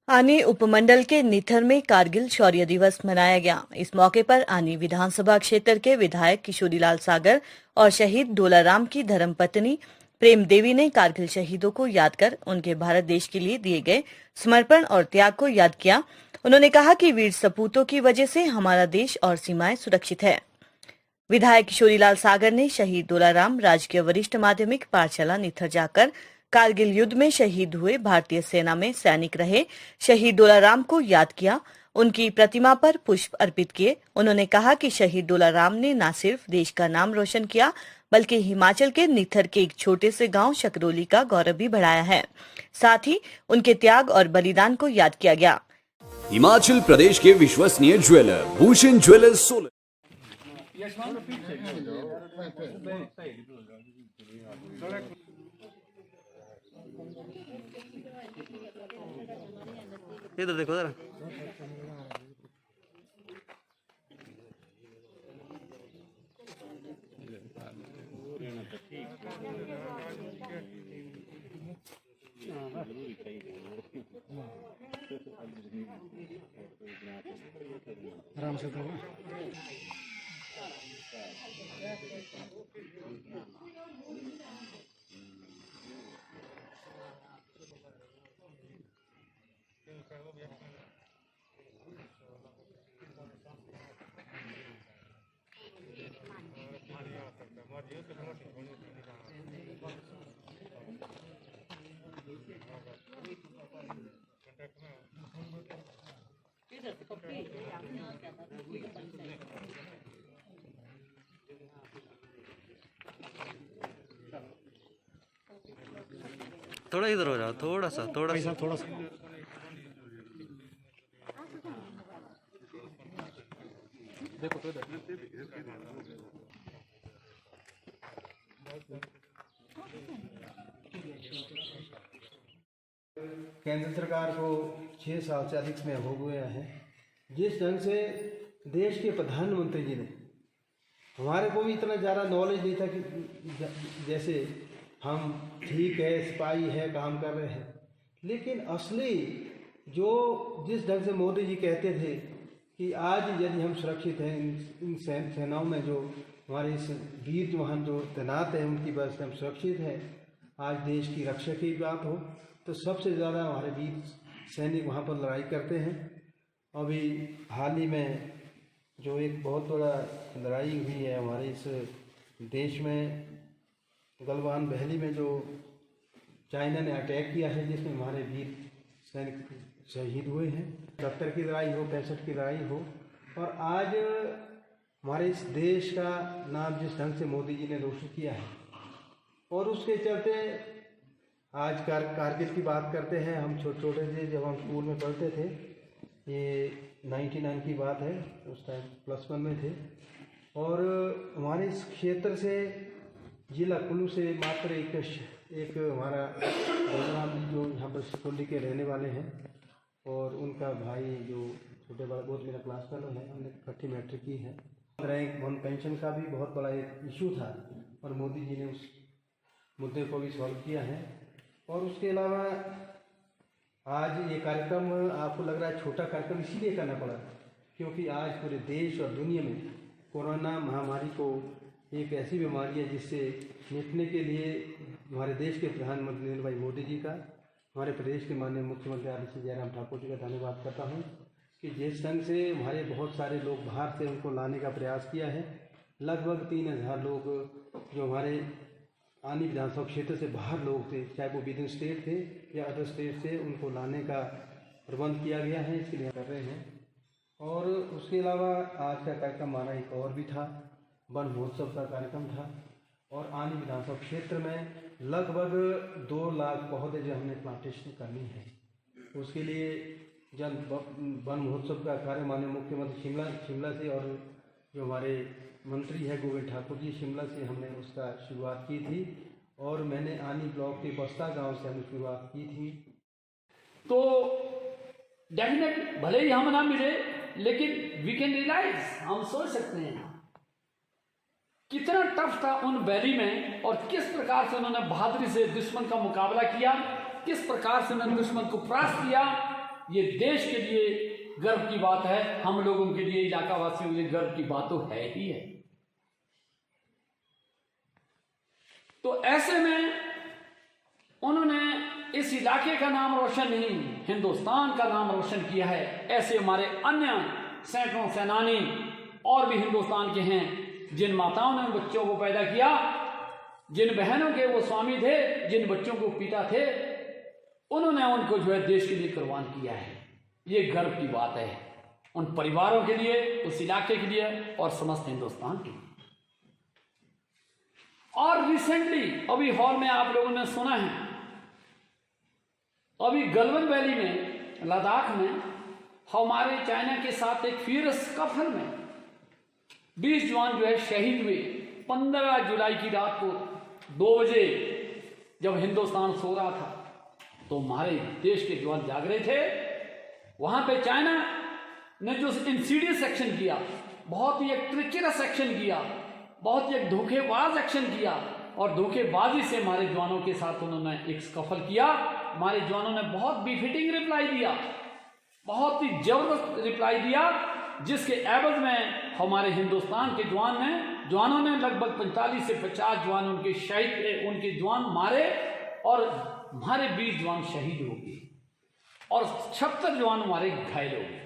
आनी उपमंडल के निथर में कारगिल शौर्य दिवस मनाया गया। इस मौके पर आनी विधानसभा क्षेत्र के विधायक किशोरीलाल सागर और शहीद डोलाराम की धर्मपत्नी प्रेम देवी ने कारगिल शहीदों को याद कर उनके भारत देश के लिए दिए गए समर्पण और त्याग को याद किया। उन्होंने कहा कि वीर सपूतों की वजह से हमारा देश और सीमाएं सुरक्षित है। विधायक किशोरीलाल सागर ने शहीद डोलाराम राजकीय वरिष्ठ माध्यमिक पाठशाला निथर जाकर कारगिल युद्ध में शहीद हुए भारतीय सेना में सैनिक रहे शहीद डोलाराम को याद किया, उनकी प्रतिमा पर पुष्प अर्पित किए। उन्होंने कहा कि शहीद डोलाराम ने न सिर्फ देश का नाम रोशन किया बल्कि हिमाचल के निथर के एक छोटे से गांव शकरोली का गौरव भी बढ़ाया है। साथ ही उनके त्याग और बलिदान को याद किया गया। हिमाचल प्रदेश के विश्वसनीय ज्वेलर भूषण ज्वेलर्स सोलन। इधर देखो जरा। आराम से करो। थोड़ा इधर हो जाओ, थोड़ा सा देखो तो केंद्र सरकार को 6 साल से अधिक समय हो गया है। जिस ढंग से देश के प्रधानमंत्री जी ने हमारे को भी इतना ज़्यादा नॉलेज नहीं था कि जैसे हम ठीक है सिपाही है काम कर रहे हैं, लेकिन असली जो जिस ढंग से मोदी जी कहते थे कि आज यदि हम सुरक्षित हैं इन सेनाओं में जो हमारे इस वीर जवान जो तैनात हैं उनकी वजह से हम सुरक्षित हैं, आज देश की रक्षा की बात हो तो सबसे ज़्यादा हमारे वीर सैनिक वहाँ पर लड़ाई करते हैं। अभी हाल ही में जो एक बहुत बड़ा लड़ाई हुई है हमारे इस देश में, गलवान वैली में जो चाइना ने अटैक किया है जिसमें हमारे वीर सैनिक शहीद हुए हैं। 70 की लड़ाई हो 65 की लड़ाई हो, और आज हमारे इस देश का नाम जिस ढंग से मोदी जी ने रोशन किया है और उसके चलते आज कारगिल की बात करते हैं। हम छोटे थे जब हम स्कूल में पढ़ते थे, ये 99 की बात है, उस टाइम +1 में थे, और हमारे इस क्षेत्र से जिला कुल्लू से मात्र एक हमारा डोलाराम जी जो यहाँ पर शिकोली के रहने वाले हैं और उनका भाई जो छोटे बड़ा बहुत मेरा क्लास फेलो है, हमने इकट्ठी मैट्रिक की है। रैंक 1 पेंशन का भी बहुत बड़ा एक इशू था और मोदी जी ने उस मुद्दे को भी सॉल्व किया है। और उसके अलावा आज ये कार्यक्रम आपको लग रहा है छोटा कार्यक्रम इसलिए करना पड़ा क्योंकि आज पूरे देश और दुनिया में कोरोना महामारी को एक ऐसी बीमारी है जिससे निपटने के लिए हमारे देश के प्रधानमंत्री नरेंद्र भाई मोदी जी का, हमारे प्रदेश के माननीय मुख्यमंत्री आदरणीय जयराम ठाकुर जी का धन्यवाद करता हूँ कि जिस ढंग से हमारे बहुत सारे लोग बाहर से उनको लाने का प्रयास किया है। लगभग 3000 लोग जो हमारे आनी विधानसभा क्षेत्र से बाहर लोग थे, चाहे वो विद इन स्टेट थे या अदर स्टेट से, उनको लाने का प्रबंध किया गया है, इसके लिए कर रहे हैं। और उसके अलावा आज का कार्यक्रम हमारा एक और भी था, वन महोत्सव का कार्यक्रम था, और आनी विधानसभा क्षेत्र में लगभग 2 लाख पौधे जो हमने प्लांटेशन करनी है, उसके लिए जन वन महोत्सव का कार्य माननीय मुख्यमंत्री शिमला से और जो हमारे मंत्री है गोविंद ठाकुर जी शिमला से हमने उसका शुरुआत की थी, और मैंने आनी ब्लॉक के बस्ता गांव से हमने शुरुआत की थी। तो डेफिनेट भले ही हम ना मिले लेकिन वी कैन रियलाइज, हम सोच सकते हैं कितना टफ था उन वैली में और किस प्रकार से उन्होंने बहादुरी से दुश्मन का मुकाबला किया, किस प्रकार से उन्होंने दुश्मन को परास्त किया। ये देश के लिए गर्व की बात है, हम लोगों के लिए, इलाका वासियों के लिए गर्व की बात तो है ही है। तो ऐसे में उन्होंने इस इलाके का नाम रोशन नहीं, हिंदुस्तान का नाम रोशन किया है। ऐसे हमारे अन्य सैकड़ों सेनानी और भी हिंदुस्तान के हैं, जिन माताओं ने बच्चों को पैदा किया, जिन बहनों के वो स्वामी थे, जिन बच्चों को पिता थे, उन्होंने उनको जो है देश के लिए कुर्बान किया है। ये गर्व की बात है उन परिवारों के लिए, उस इलाके के लिए और समस्त हिंदुस्तान के लिए। और रिसेंटली अभी हॉल में आप लोगों ने सुना है, अभी गलवान वैली में, लद्दाख में हमारे चाइना के साथ एक फियरस कफल में 20 जवान जो है शहीद हुए। 15 जुलाई की रात को 2 बजे जब हिंदुस्तान सो रहा था तो हमारे देश के जवान जाग रहे थे। वहां पे चाइना ने जो इंसीडियस एक्शन किया, बहुत ही एक ट्रिचरस एक्शन किया, बहुत ही एक धोखेबाज एक्शन किया, और धोखेबाजी से हमारे जवानों के साथ उन्होंने एक स्कफल किया। हमारे जवानों ने बहुत बिफिटिंग रिप्लाई दिया, बहुत ही जबरदस्त रिप्लाई दिया, जिसके एवज में हमारे हिंदुस्तान के जवानों ने लगभग 45 से 50 जवान उनके जवान मारे, और हमारे 20 जवान शहीद हो गए और 76 जवान हमारे घायल हो गए।